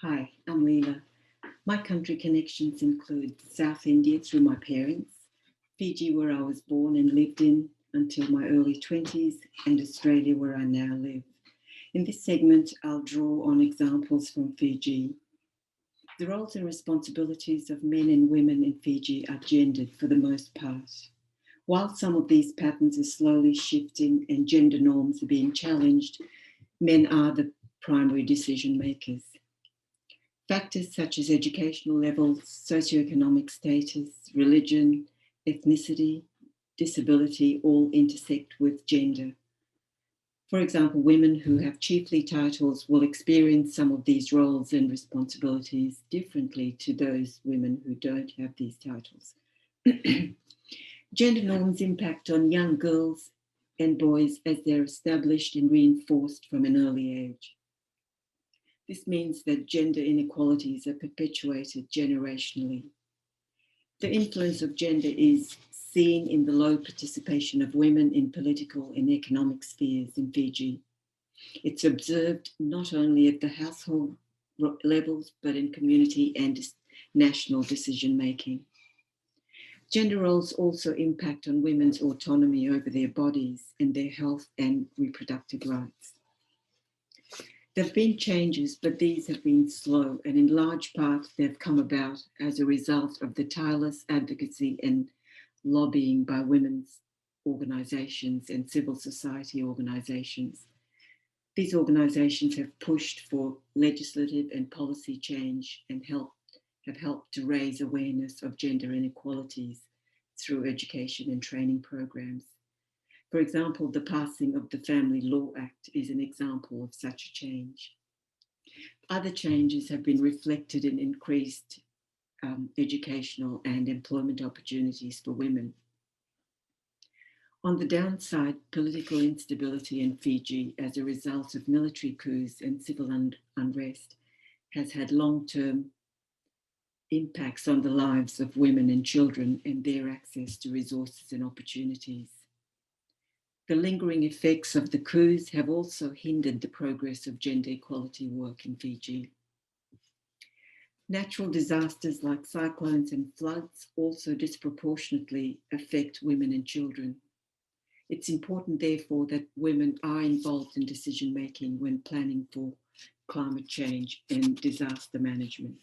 Hi, I'm Leela. My country connections include South India through my parents, Fiji where I was born and lived in until my early 20s, and Australia where I now live. In this segment, I'll draw on examples from Fiji. The roles and responsibilities of men and women in Fiji are gendered for the most part. While some of these patterns are slowly shifting and gender norms are being challenged, men are the primary decision makers. Factors such as educational levels, socioeconomic status, religion, ethnicity, disability all intersect with gender. For example, women who have chiefly titles will experience some of these roles and responsibilities differently to those women who don't have these titles. Gender norms impact on young girls and boys as they're established and reinforced from an early age. This means that gender inequalities are perpetuated generationally. The influence of gender is seen in the low participation of women in political and economic spheres in Fiji. It's observed not only at the household levels, but in community and national decision making. Gender roles also impact on women's autonomy over their bodies and their health and reproductive rights. There have been changes, but these have been slow, and in large part they've come about as a result of the tireless advocacy and lobbying by women's organisations and civil society organisations. These organisations have pushed for legislative and policy change and have helped to raise awareness of gender inequalities through education and training programs. For example, the passing of the Family Law Act is an example of such a change. Other changes have been reflected in increased educational and employment opportunities for women. On the downside, political instability in Fiji as a result of military coups and civil unrest has had long-term impacts on the lives of women and children and their access to resources and opportunities. The lingering effects of the coups have also hindered the progress of gender equality work in Fiji. Natural disasters like cyclones and floods also disproportionately affect women and children. It's important, therefore, that women are involved in decision making when planning for climate change and disaster management.